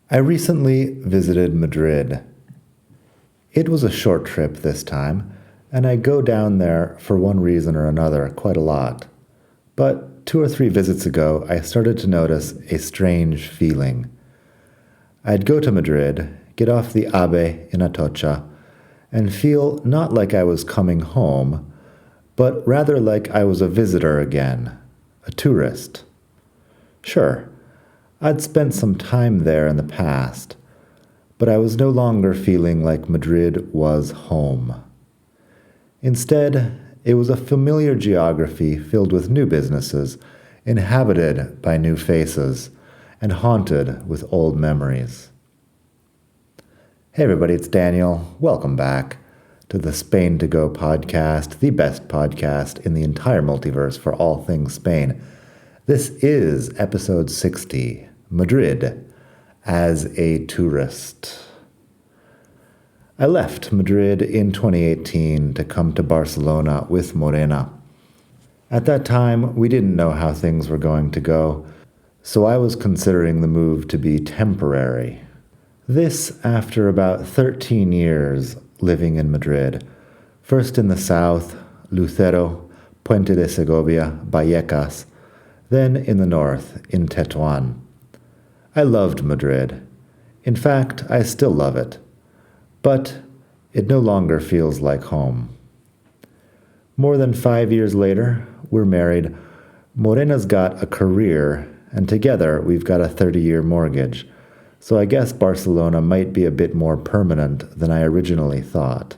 I recently visited Madrid. It was a short trip this time, and I go down there for one reason or another quite a lot. But 2 or 3 visits ago, I started to notice a strange feeling. I'd go to Madrid, get off the AVE in Atocha, and feel not like I was coming home, but rather like I was a visitor again, a tourist. Sure, I'd spent some time there in the past, but I was no longer feeling like Madrid was home. Instead, it was a familiar geography filled with new businesses, inhabited by new faces, and haunted with old memories. Hey everybody, it's Daniel. Welcome back to the Spain to Go podcast, the best podcast in the entire multiverse for all things Spain. This is episode 60, Madrid as a tourist. I left Madrid in 2018 to come to Barcelona with Morena. At that time, we didn't know how things were going to go, so I was considering the move to be temporary. This after about 13 years living in Madrid, first in the south, Lucero, Puente de Segovia, Vallecas, then in the north, in Tetuan. I loved Madrid. In fact, I still love it. But it no longer feels like home. More than 5 years later, we're married. Morena's got a career, and together we've got a 30-year mortgage. So I guess Barcelona might be a bit more permanent than I originally thought.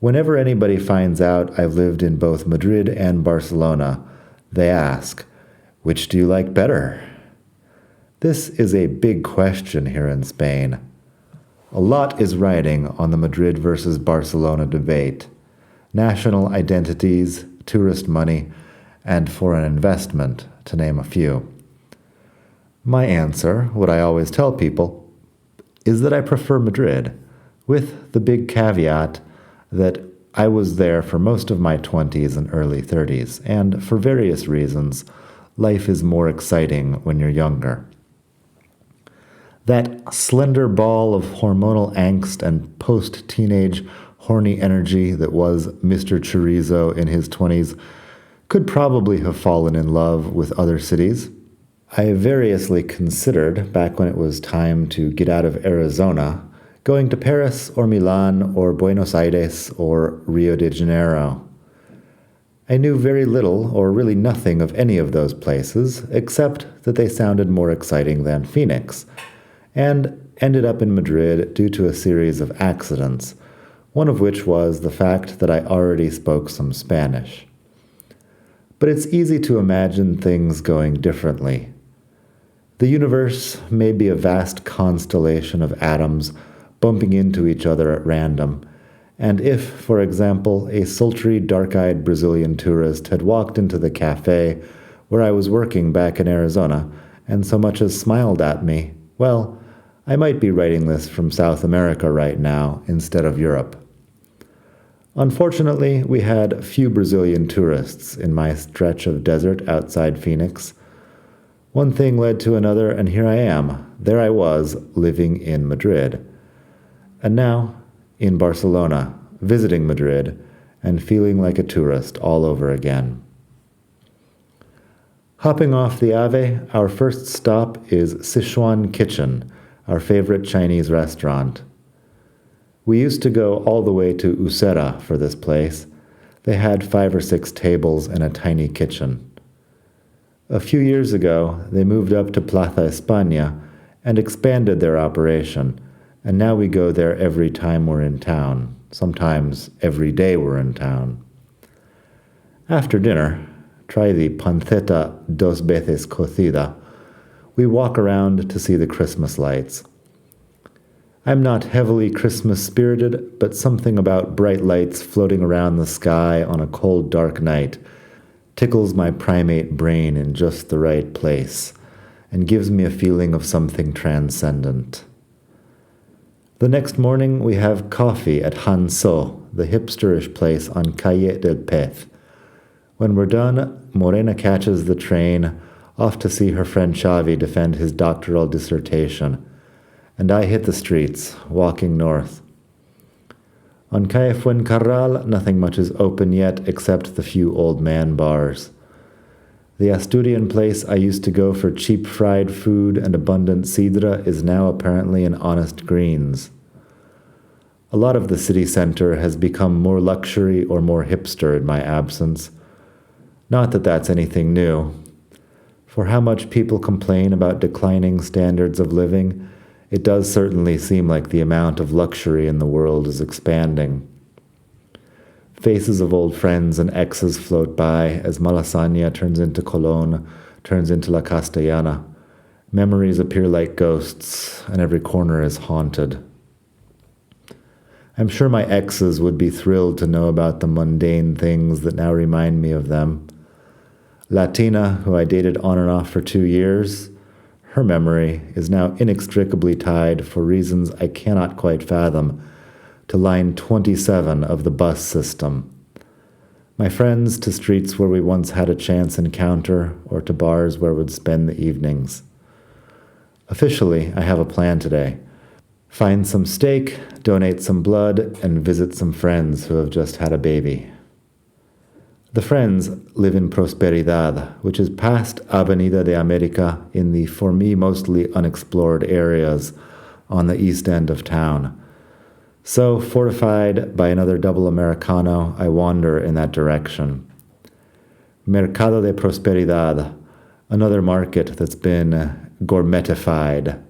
Whenever anybody finds out I've lived in both Madrid and Barcelona, they ask, which do you like better? This is a big question here in Spain. A lot is riding on the Madrid versus Barcelona debate. National identities, tourist money, and foreign investment, to name a few. My answer, what I always tell people, is that I prefer Madrid, with the big caveat that I was there for most of my 20s and early 30s, and for various reasons, life is more exciting when you're younger. That slender ball of hormonal angst and post-teenage horny energy that was Mr. Chorizo in his 20s could probably have fallen in love with other cities. I variously considered, back when it was time to get out of Arizona, going to Paris or Milan or Buenos Aires or Rio de Janeiro. I knew very little or really nothing of any of those places, except that they sounded more exciting than Phoenix, and ended up in Madrid due to a series of accidents, one of which was the fact that I already spoke some Spanish. But it's easy to imagine things going differently. The universe may be a vast constellation of atoms bumping into each other at random, and if, for example, a sultry, dark-eyed Brazilian tourist had walked into the cafe where I was working back in Arizona and so much as smiled at me, well, I might be writing this from South America right now instead of Europe. Unfortunately, we had few Brazilian tourists in my stretch of desert outside Phoenix. One thing led to another, and here I am. There I was, living in Madrid. And now, in Barcelona, visiting Madrid, and feeling like a tourist all over again. Hopping off the AVE, our first stop is Sichuan Kitchen, our favorite Chinese restaurant. We used to go all the way to Usera for this place. They had 5 or 6 tables and a tiny kitchen. A few years ago, they moved up to Plaza España and expanded their operation, and now we go there every time we're in town, sometimes every day we're in town. After dinner, try the panceta dos veces cocida. We walk around to see the Christmas lights. I'm not heavily Christmas-spirited, but something about bright lights floating around the sky on a cold, dark night tickles my primate brain in just the right place and gives me a feeling of something transcendent. The next morning, we have coffee at Hanso, the hipsterish place on Calle del Pez. When we're done, Morena catches the train off to see her friend Xavi defend his doctoral dissertation, and I hit the streets, walking north. On Calle Fuencarral, nothing much is open yet except the few old man bars. The Asturian place I used to go for cheap fried food and abundant sidra is now apparently an honest Greens. A lot of the city center has become more luxury or more hipster in my absence. Not that that's anything new. For how much people complain about declining standards of living, it does certainly seem like the amount of luxury in the world is expanding. Faces of old friends and exes float by as Malasaña turns into Colón, turns into La Castellana. Memories appear like ghosts, and every corner is haunted. I'm sure my exes would be thrilled to know about the mundane things that now remind me of them. Latina, who I dated on and off for 2 years, her memory is now inextricably tied, for reasons I cannot quite fathom, to line 27 of the bus system. My friends to streets where we once had a chance encounter, or to bars where we'd spend the evenings. Officially, I have a plan today. Find some steak, donate some blood, and visit some friends who have just had a baby. The friends live in Prosperidad, which is past Avenida de America in the, for me, mostly unexplored areas on the east end of town. So, fortified by another double Americano, I wander in that direction. Mercado de Prosperidad, another market that's been gourmetified.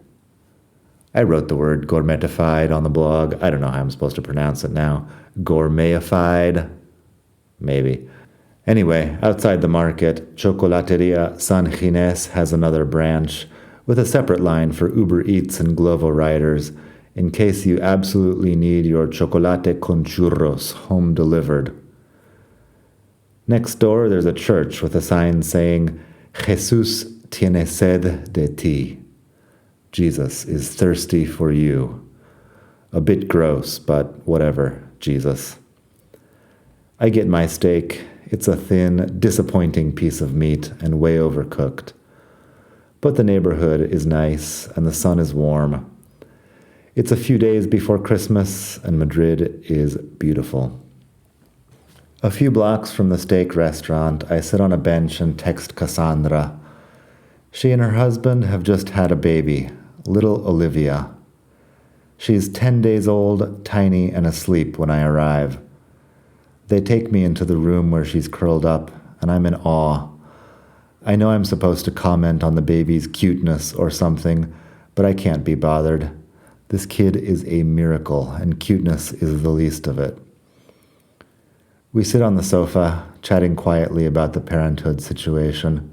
I wrote the word gourmetified on the blog. I don't know how I'm supposed to pronounce it now. Gourmetified? Maybe. Anyway, outside the market, Chocolateria San Ginés has another branch, with a separate line for Uber Eats and Glovo riders, in case you absolutely need your chocolate con churros home delivered. Next door, there's a church with a sign saying, Jesús tiene sed de ti. Jesus is thirsty for you. A bit gross, but whatever, Jesus. I get my steak. It's a thin, disappointing piece of meat and way overcooked. But the neighborhood is nice and the sun is warm. It's a few days before Christmas and Madrid is beautiful. A few blocks from the steak restaurant, I sit on a bench and text Cassandra. She and her husband have just had a baby, little Olivia. She's 10 days old, tiny, and asleep when I arrive. They take me into the room where she's curled up, and I'm in awe. I know I'm supposed to comment on the baby's cuteness or something, but I can't be bothered. This kid is a miracle, and cuteness is the least of it. We sit on the sofa, chatting quietly about the parenthood situation.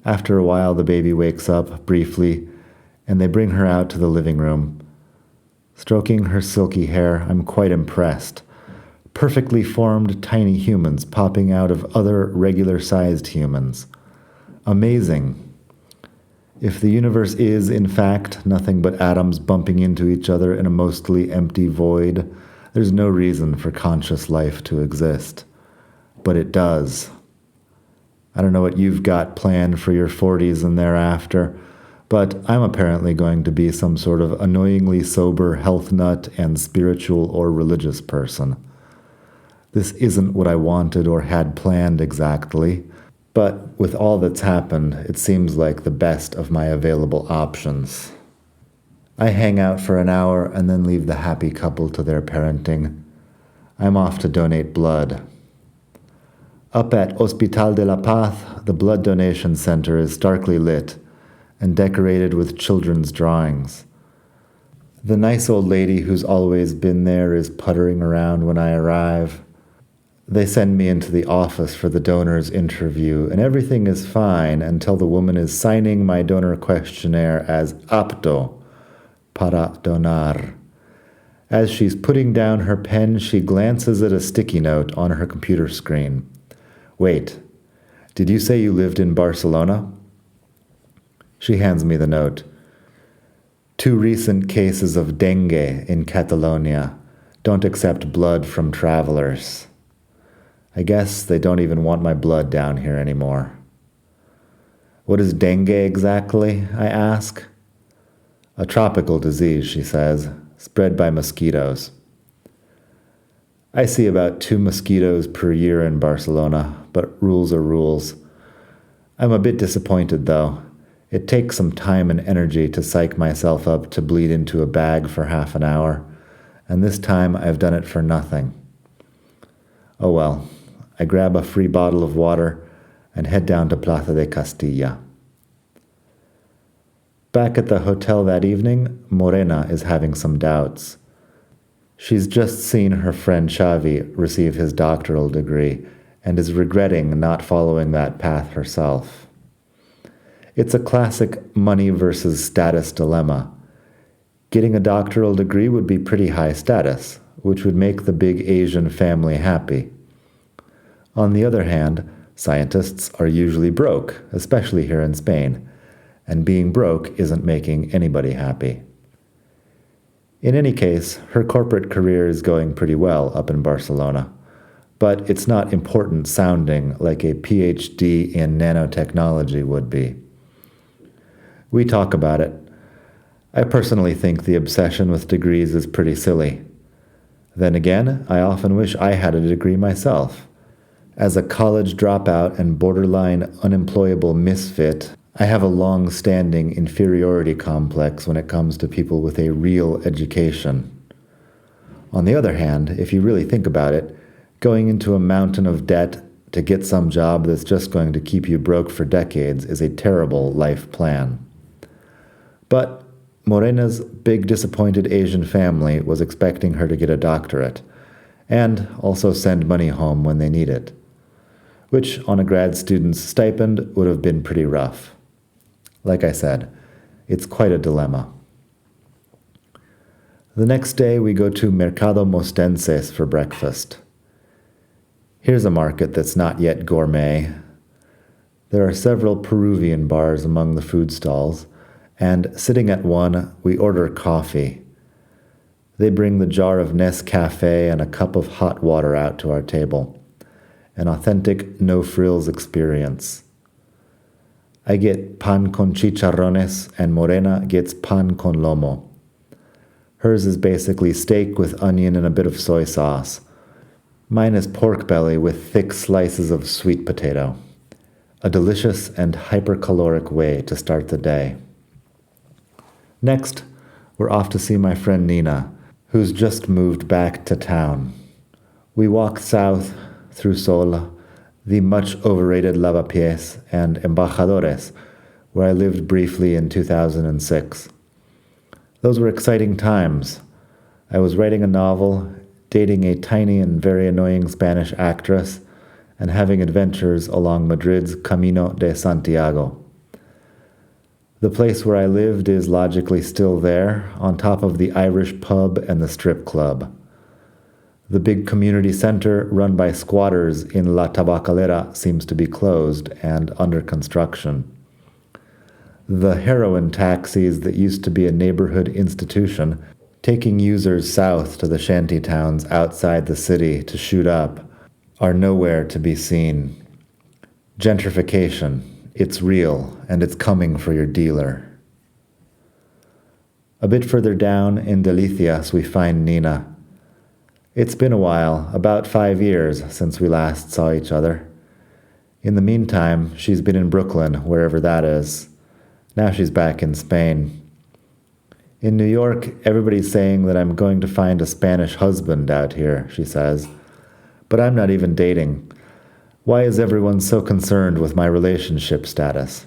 After a while, the baby wakes up, briefly, and they bring her out to the living room. Stroking her silky hair, I'm quite impressed. Perfectly formed tiny humans popping out of other regular-sized humans. Amazing. If the universe is, in fact, nothing but atoms bumping into each other in a mostly empty void, there's no reason for conscious life to exist. But it does. I don't know what you've got planned for your 40s and thereafter, but I'm apparently going to be some sort of annoyingly sober health nut and spiritual or religious person. This isn't what I wanted or had planned exactly, but with all that's happened, it seems like the best of my available options. I hang out for an hour and then leave the happy couple to their parenting. I'm off to donate blood. Up at Hospital de la Paz, the blood donation center is starkly lit and decorated with children's drawings. The nice old lady who's always been there is puttering around when I arrive. They send me into the office for the donor's interview, and everything is fine until the woman is signing my donor questionnaire as apto para donar. As she's putting down her pen, she glances at a sticky note on her computer screen. Wait, did you say you lived in Barcelona? She hands me the note. 2 recent cases of dengue in Catalonia. Don't accept blood from travelers. I guess they don't even want my blood down here anymore. What is dengue exactly? I ask. A tropical disease, she says, spread by mosquitoes. I see about 2 mosquitoes per year in Barcelona, but rules are rules. I'm a bit disappointed, though. It takes some time and energy to psych myself up to bleed into a bag for half an hour, and this time I've done it for nothing. Oh well, I grab a free bottle of water and head down to Plaza de Castilla. Back at the hotel that evening, Morena is having some doubts. She's just seen her friend Xavi receive his doctoral degree and is regretting not following that path herself. It's a classic money versus status dilemma. Getting a doctoral degree would be pretty high status, which would make the big Asian family happy. On the other hand, scientists are usually broke, especially here in Spain, and being broke isn't making anybody happy. In any case, her corporate career is going pretty well up in Barcelona, but it's not important sounding like a PhD in nanotechnology would be. We talk about it. I personally think the obsession with degrees is pretty silly. Then again, I often wish I had a degree myself. As a college dropout and borderline unemployable misfit, I have a long-standing inferiority complex when it comes to people with a real education. On the other hand, if you really think about it, going into a mountain of debt to get some job that's just going to keep you broke for decades is a terrible life plan. But Morena's big disappointed Asian family was expecting her to get a doctorate, and also send money home when they need it, which on a grad student's stipend would have been pretty rough. Like I said, it's quite a dilemma. The next day we go to Mercado Mostenses for breakfast. Here's a market that's not yet gourmet. There are several Peruvian bars among the food stalls, and sitting at one, we order coffee. They bring the jar of Nescafe and a cup of hot water out to our table. An authentic, no-frills experience. I get pan con chicharrones, and Morena gets pan con lomo. Hers is basically steak with onion and a bit of soy sauce. Mine is pork belly with thick slices of sweet potato. A delicious and hypercaloric way to start the day. Next, we're off to see my friend Nina, who's just moved back to town. We walk south through Sol, the much overrated Lavapiés, and Embajadores, where I lived briefly in 2006. Those were exciting times. I was writing a novel, dating a tiny and very annoying Spanish actress, and having adventures along Madrid's Camino de Santiago. The place where I lived is logically still there, on top of the Irish pub and the strip club. The big community center run by squatters in La Tabacalera seems to be closed and under construction. The heroin taxis that used to be a neighborhood institution, taking users south to the shanty towns outside the city to shoot up, are nowhere to be seen. Gentrification, it's real, and it's coming for your dealer. A bit further down in Delicias we find Nina. It's been a while, about 5 years, since we last saw each other. In the meantime, she's been in Brooklyn, wherever that is. Now she's back in Spain. In New York, everybody's saying that I'm going to find a Spanish husband out here, she says. But I'm not even dating. Why is everyone so concerned with my relationship status?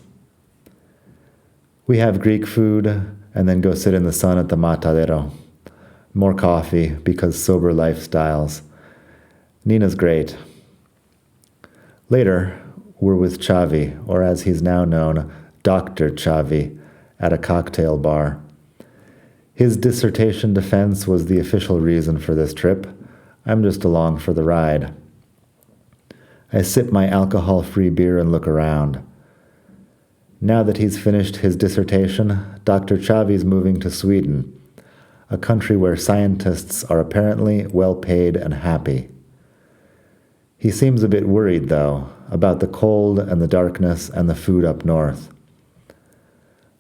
We have Greek food and then go sit in the sun at the Matadero. More coffee, because sober lifestyles. Nina's great. Later, we're with Xavi, or as he's now known, Dr. Xavi, at a cocktail bar. His dissertation defense was the official reason for this trip. I'm just along for the ride. I sip my alcohol-free beer and look around. Now that he's finished his dissertation, Dr. Xavi's moving to Sweden, a country where scientists are apparently well-paid and happy. He seems a bit worried, though, about the cold and the darkness and the food up north.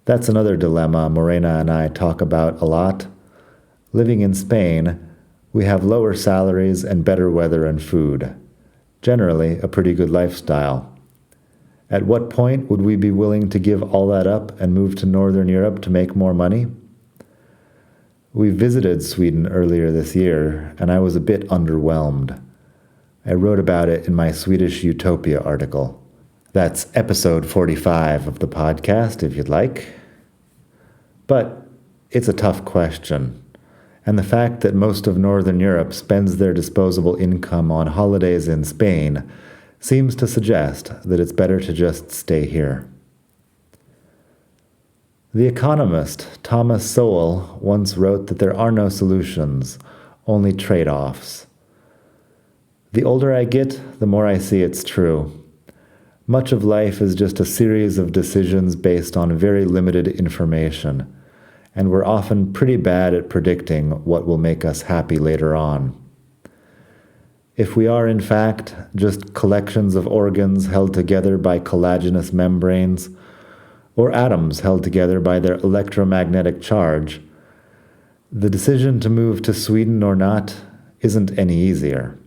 That's another dilemma Morena and I talk about a lot. Living in Spain, we have lower salaries and better weather and food. Generally, a pretty good lifestyle. At what point would we be willing to give all that up and move to Northern Europe to make more money? We visited Sweden earlier this year, and I was a bit underwhelmed. I wrote about it in my Swedish Utopia article. That's episode 45 of the podcast, if you'd like. But it's a tough question. And the fact that most of Northern Europe spends their disposable income on holidays in Spain seems to suggest that it's better to just stay here. The economist Thomas Sowell once wrote that there are no solutions, only trade-offs. The older I get, the more I see it's true. Much of life is just a series of decisions based on very limited information, and we're often pretty bad at predicting what will make us happy later on. If we are, in fact, just collections of organs held together by collagenous membranes, or atoms held together by their electromagnetic charge, the decision to move to Sweden or not isn't any easier.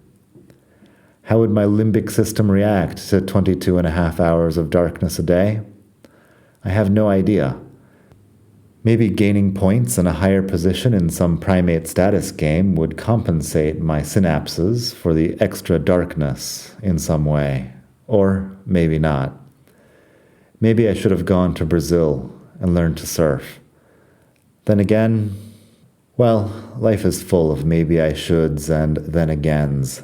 How would my limbic system react to 22 and a half hours of darkness a day? I have no idea. Maybe gaining points and a higher position in some primate status game would compensate my synapses for the extra darkness in some way. Or maybe not. Maybe I should have gone to Brazil and learned to surf. Then again, well, life is full of maybe I shoulds and then agains.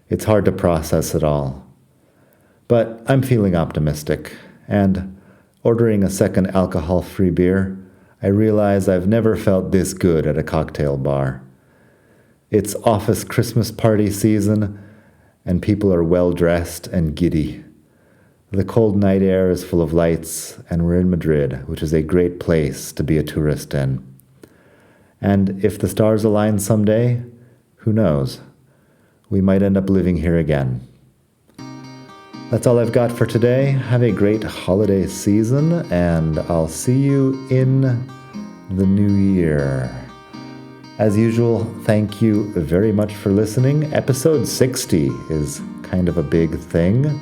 It's hard to process it all. But I'm feeling optimistic, and ordering a second alcohol-free beer, I realize I've never felt this good at a cocktail bar. It's office Christmas party season, and people are well-dressed and giddy. The cold night air is full of lights, and we're in Madrid, which is a great place to be a tourist in. And if the stars align someday, who knows? We might end up living here again. That's all I've got for today. Have a great holiday season, and I'll see you in the new year. As usual, thank you very much for listening. Episode 60 is kind of a big thing.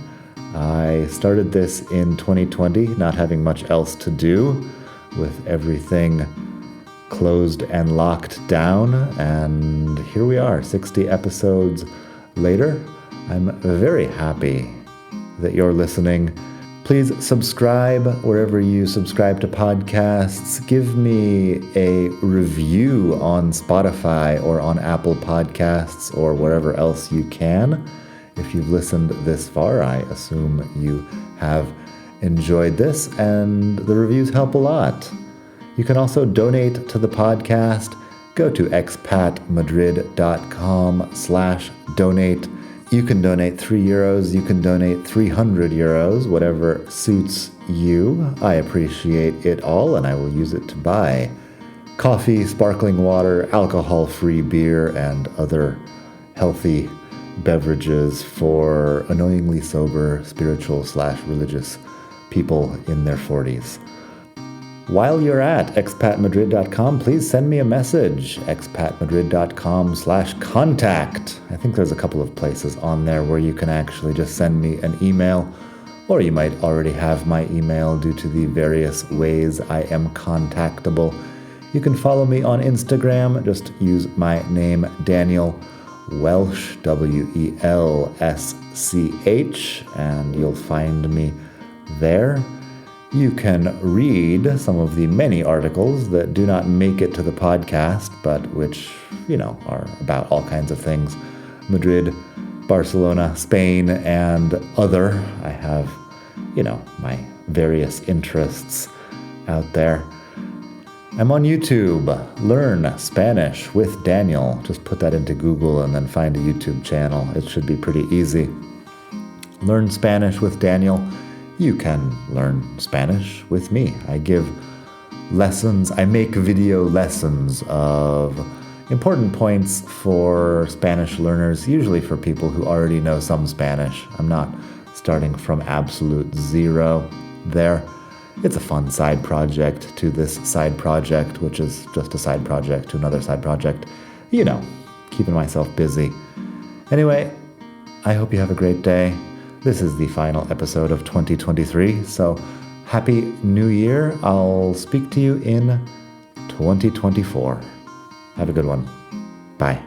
I started this in 2020, not having much else to do, with everything closed and locked down, and here we are, 60 episodes later. I'm very happy that you're listening. Please subscribe wherever you subscribe to podcasts. Give me a review on Spotify or on Apple Podcasts or wherever else you can. If you've listened this far, I assume you have enjoyed this, and the reviews help a lot. You can also donate to the podcast. Go to expatmadrid.com/donate. You can donate €3, you can donate €300, whatever suits you. I appreciate it all, and I will use it to buy coffee, sparkling water, alcohol-free beer, and other healthy beverages for annoyingly sober, spiritual/religious people in their 40s. While you're at expatmadrid.com, please send me a message, expatmadrid.com/contact. I think there's a couple of places on there where you can actually just send me an email, or you might already have my email due to the various ways I am contactable. You can follow me on Instagram. Just use my name, Daniel Welsh, WELSCH, and you'll find me there. You can read some of the many articles that do not make it to the podcast, but which, are about all kinds of things. Madrid, Barcelona, Spain, and other. I have, my various interests out there. I'm on YouTube. Learn Spanish with Daniel. Just put that into Google and then find a YouTube channel. It should be pretty easy. Learn Spanish with Daniel. You can learn Spanish with me. I give lessons. I make video lessons of important points for Spanish learners, usually for people who already know some Spanish. I'm not starting from absolute zero there. It's a fun side project to this side project, which is just a side project to another side project. You know, keeping myself busy. Anyway, I hope you have a great day. This is the final episode of 2023, so Happy New Year. I'll speak to you in 2024. Have a good one. Bye.